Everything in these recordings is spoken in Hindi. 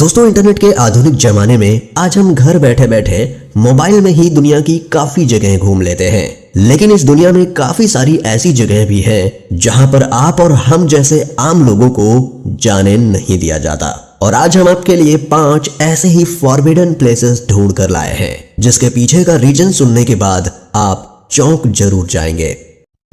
दोस्तों, इंटरनेट के आधुनिक जमाने में आज हम घर बैठे बैठे मोबाइल में ही दुनिया की काफी जगह घूम लेते हैं। लेकिन इस दुनिया में काफी सारी ऐसी जगह भी हैं जहां पर आप और हम जैसे आम लोगों को जाने नहीं दिया जाता। और आज हम आपके लिए 5 ऐसे ही फॉरबिडन प्लेसेस ढूंढ कर लाए हैं जिसके पीछे का रीजन सुनने के बाद आप चौंक जरूर जाएंगे।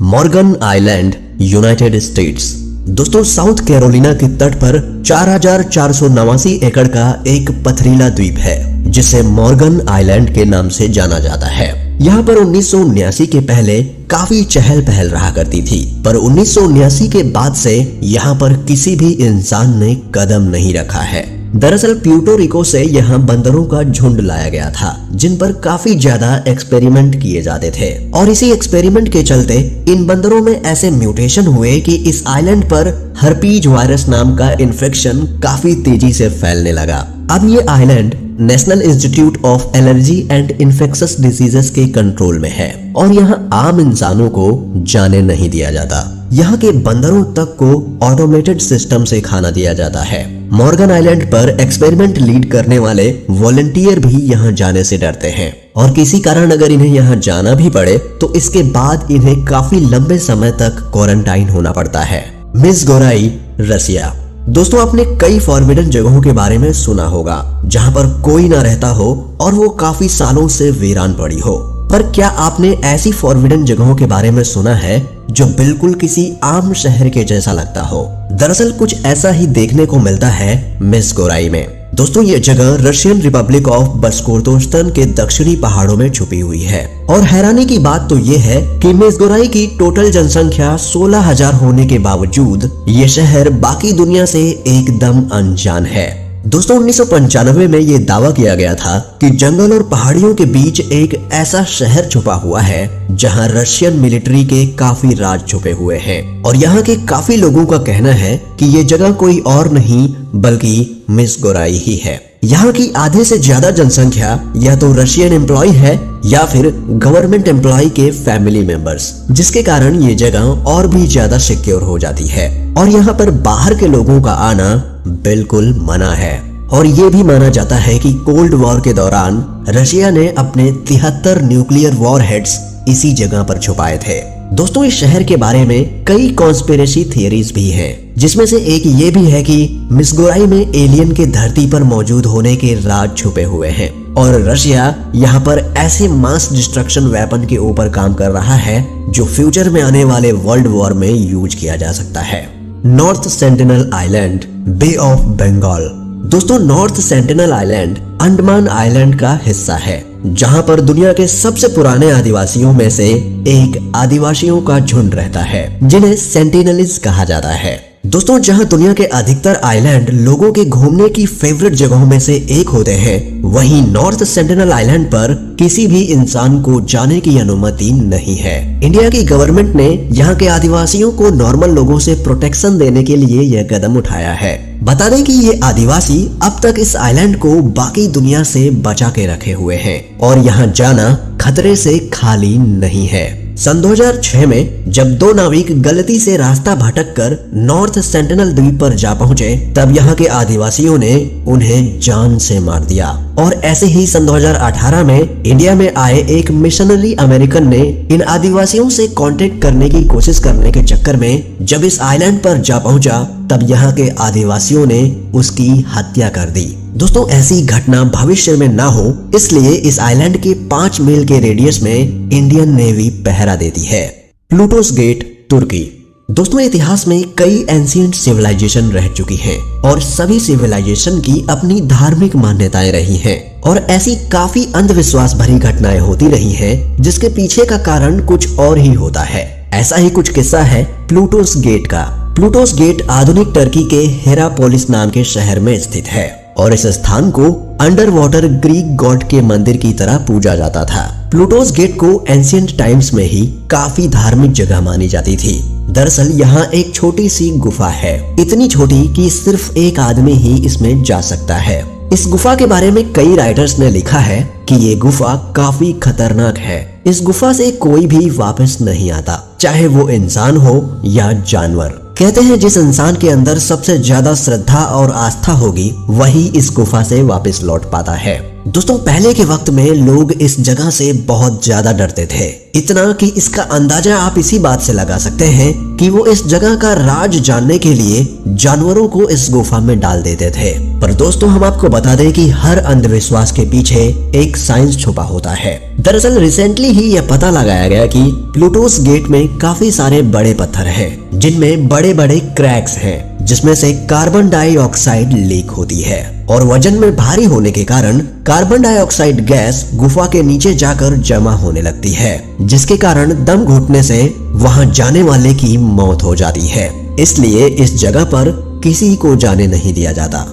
Morgan island, United states. दोस्तों, साउथ कैरोलिना के तट पर 4489 एकड़ का एक पथरीला द्वीप है जिसे मॉर्गन आइलैंड के नाम से जाना जाता है। यहाँ पर 1979 के पहले काफी चहल पहल रहा करती थी, पर 1979 के बाद से यहाँ पर किसी भी इंसान ने कदम नहीं रखा है। दरअसल प्यूर्टो रिको से यहाँ बंदरों का झुंड लाया गया था जिन पर काफी ज्यादा एक्सपेरिमेंट किए जाते थे, और इसी एक्सपेरिमेंट के चलते इन बंदरों में ऐसे म्यूटेशन हुए कि इस आइलैंड पर हर्पीज वायरस नाम का इन्फेक्शन काफी तेजी से फैलने लगा। अब ये island national institute of allergy and infectious diseases के कंट्रोल में है और यहाँ आम इंसानों को जाने नहीं दिया जाता। यहाँ के बंदरों तक को ऑटोमेटेड सिस्टम से खाना दिया जाता है। मॉर्गन आइलैंड पर एक्सपेरिमेंट लीड करने वाले वॉलंटियर भी यहाँ जाने से डरते हैं, और किसी कारण अगर इन्हें यहाँ जाना भी पड़े तो इसके बाद इन्हें काफी लंबे समय तक क्वारंटाइन होना पड़ता है। मिज़गोराई, रसिया। दोस्तों, आपने कई फॉरबिडन जगहों के बारे में सुना होगा जहाँ पर कोई ना रहता हो और वो काफी सालों से वीरान पड़ी हो, पर क्या आपने ऐसी फॉरबिडन जगहों के बारे में सुना है जो बिल्कुल किसी आम शहर के जैसा लगता हो? दरअसल कुछ ऐसा ही देखने को मिलता है मिज़गोराई में। दोस्तों, ये जगह रशियन रिपब्लिक ऑफ बशकोर्तोस्तान के दक्षिणी पहाड़ों में छुपी हुई है, और हैरानी की बात तो ये है कि मिज़गोराई की टोटल जनसंख्या 16,000 होने के बावजूद ये शहर बाकी दुनिया से एकदम अनजान है। दोस्तों, 1995 में ये दावा किया गया था कि जंगल और पहाड़ियों के बीच एक ऐसा शहर छुपा हुआ है जहां रशियन मिलिट्री के काफी राज छुपे हुए हैं, और यहाँ के काफी लोगों का कहना है कि ये जगह कोई और नहीं बल्कि मिज़गोराई ही है। यहाँ की आधे से ज्यादा जनसंख्या या तो रशियन एम्प्लॉय है या फिर गवर्नमेंट एम्प्लॉय के फैमिली मेंबर्स, जिसके कारण ये जगह और भी ज्यादा सिक्योर हो जाती है। और यहाँ पर बाहर के लोगों का आना बिल्कुल मना है, और ये भी माना जाता है कि कोल्ड वॉर के दौरान रशिया ने अपने 73 न्यूक्लियर वॉरहेड्स इसी जगह पर छुपाए थे। दोस्तों, इस शहर के बारे में कई कॉन्स्पिरेसी थियरीज भी हैं, जिसमें से एक ये भी है कि मिज़गोराई में एलियन के धरती पर मौजूद होने के राज छुपे हुए हैं, और रशिया यहाँ पर ऐसे मास डिस्ट्रक्शन वेपन के ऊपर काम कर रहा है जो फ्यूचर में आने वाले वर्ल्ड वॉर में यूज किया जा सकता है। North sentinel island, bay of Bengal. दोस्तों, north sentinel island Andaman island का हिस्सा है जहां पर दुनिया के सबसे पुराने आदिवासियों में से एक आदिवासियों का झुंड रहता है जिन्हें सेंटिनलीज कहा जाता है। दोस्तों, जहां दुनिया के अधिकतर आइलैंड लोगों के घूमने की फेवरेट जगहों में से एक होते हैं, वहीं नॉर्थ सेंटिनल आइलैंड पर किसी भी इंसान को जाने की अनुमति नहीं है। इंडिया की गवर्नमेंट ने यहाँ के आदिवासियों को नॉर्मल लोगों से प्रोटेक्शन देने के लिए यह कदम उठाया है। बता दें कि ये आदिवासी अब तक इस आइलैंड को बाकी दुनिया से बचा के रखे हुए हैं और यहाँ जाना खतरे से खाली नहीं है। सन 2006 में जब 2 नाविक गलती से रास्ता भटककर नॉर्थ सेंटिनल द्वीप पर जा पहुंचे, तब यहाँ के आदिवासियों ने उन्हें जान से मार दिया। और ऐसे ही सन 2018 में इंडिया में आए एक मिशनरी अमेरिकन ने इन आदिवासियों से कांटेक्ट करने की कोशिश करने के चक्कर में जब इस आइलैंड पर जा पहुंचा, तब यहाँ के आदिवासियों ने उसकी हत्या कर दी। दोस्तों, ऐसी घटना भविष्य में ना हो इसलिए इस आइलैंड के 5 मील के रेडियस में इंडियन नेवी पहरा देती है। प्लूटोस गेट, तुर्की। दोस्तों, इतिहास में कई एंशिएंट सिविलाइजेशन रह चुकी हैं और सभी सिविलाइजेशन की अपनी धार्मिक मान्यताएं रही हैं, और ऐसी काफी अंधविश्वास भरी घटनाएं होती रही हैं जिसके पीछे का कारण कुछ और ही होता है। ऐसा ही कुछ किस्सा है प्लूटोस गेट का। प्लूटोस गेट आधुनिक टर्की के हेरापोलिस नाम के शहर में स्थित है, और इस स्थान को अंडर वाटर ग्रीक गॉड के मंदिर की तरह पूजा जाता था। प्लूटोस गेट को एंशिएंट टाइम्स में ही काफी धार्मिक जगह मानी जाती थी। दरअसल यहाँ एक छोटी सी गुफा है, इतनी छोटी कि सिर्फ एक आदमी ही इसमें जा सकता है। इस गुफा के बारे में कई राइटर्स ने लिखा है कि ये गुफा काफी खतरनाक है। इस गुफा से कोई भी वापस नहीं आता, चाहे वो इंसान हो या जानवर। कहते हैं जिस इंसान के अंदर सबसे ज्यादा श्रद्धा और आस्था होगी वही इस गुफा से वापस लौट पाता है। दोस्तों पहले के वक्त में लोग इस जगह से बहुत ज्यादा डरते थे, इतना कि इसका अंदाजा आप इसी बात से लगा सकते हैं कि वो इस जगह का राज जानने के लिए जानवरों को इस गुफा में डाल देते थे। पर दोस्तों हम आपको बता दें कि हर अंधविश्वास के पीछे एक साइंस छुपा होता है। दरअसल रिसेंटली ही यह पता लगाया गया कि प्लूटोस गेट में काफी सारे बड़े पत्थर हैं, जिनमें बड़े बड़े क्रैक्स हैं, जिसमें से कार्बन डाइऑक्साइड लीक होती है और वजन में भारी होने के कारण कार्बन डाइऑक्साइड गैस गुफा के नीचे जाकर जमा होने लगती है, जिसके कारण दम घुटने से वहां जाने वाले की मौत हो जाती है। इसलिए इस जगह पर किसी को जाने नहीं दिया जाता।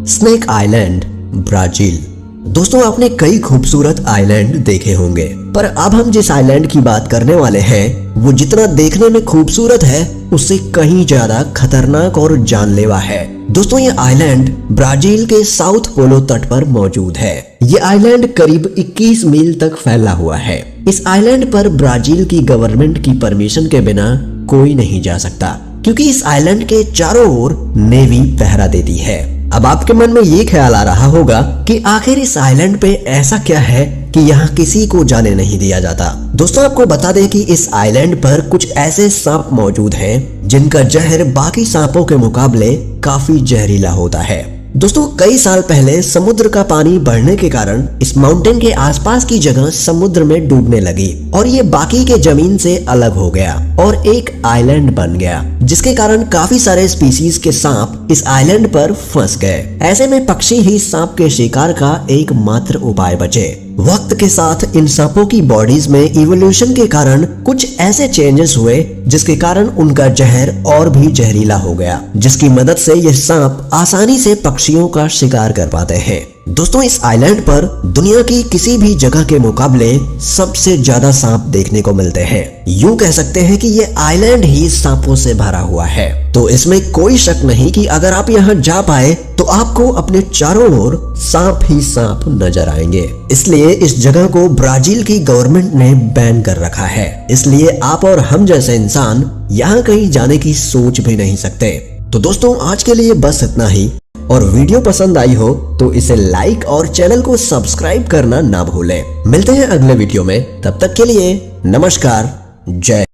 Snake island, Brazil. दोस्तों आपने कई खूबसूरत आइलैंड देखे होंगे, पर अब हम जिस आइलैंड की बात करने वाले हैं वो जितना देखने में खूबसूरत है उससे कहीं ज्यादा खतरनाक और जानलेवा है। दोस्तों ये आइलैंड ब्राजील के साउथ पोलो तट पर मौजूद है। ये आइलैंड करीब 21 मील तक फैला हुआ है। इस आइलैंड पर ब्राजील की गवर्नमेंट की परमिशन के बिना कोई नहीं जा सकता, क्योंकि इस आइलैंड के चारों ओर नेवी पहरा देती है। अब आपके मन में ये ख्याल आ रहा होगा कि आखिर इस आइलैंड पे ऐसा क्या है कि यहाँ किसी को जाने नहीं दिया जाता। दोस्तों आपको बता दें कि इस आइलैंड पर कुछ ऐसे सांप मौजूद हैं जिनका जहर बाकी सांपों के मुकाबले काफी जहरीला होता है। दोस्तों कई साल पहले समुद्र का पानी बढ़ने के कारण इस माउंटेन के आसपास की जगह समुद्र में डूबने लगी और ये बाकी के जमीन से अलग हो गया और एक आइलैंड बन गया, जिसके कारण काफी सारे स्पीसीज के सांप इस आइलैंड पर फंस गए। ऐसे में पक्षी ही सांप के शिकार का एकमात्र उपाय बचे। वक्त के साथ इन सांपों की बॉडीज में इवोल्यूशन के कारण कुछ ऐसे चेंजेस हुए जिसके कारण उनका जहर और भी जहरीला हो गया, जिसकी मदद से ये सांप आसानी से पक्षियों का शिकार कर पाते हैं। दोस्तों इस आइलैंड पर दुनिया की किसी भी जगह के मुकाबले सबसे ज्यादा सांप देखने को मिलते हैं। यूं कह सकते हैं कि ये आइलैंड ही सांपों से भरा हुआ है। तो इसमें कोई शक नहीं कि अगर आप यहाँ जा पाए तो आपको अपने चारों ओर सांप ही सांप नजर आएंगे। इसलिए इस जगह को ब्राजील की गवर्नमेंट ने बैन कर रखा है। इसलिए आप और हम जैसे इंसान यहाँ कहीं जाने की सोच भी नहीं सकते। तो दोस्तों आज के लिए बस इतना ही, और वीडियो पसंद आई हो तो इसे लाइक और चैनल को सब्सक्राइब करना ना भूलें। मिलते हैं अगले वीडियो में, तब तक के लिए नमस्कार, जय।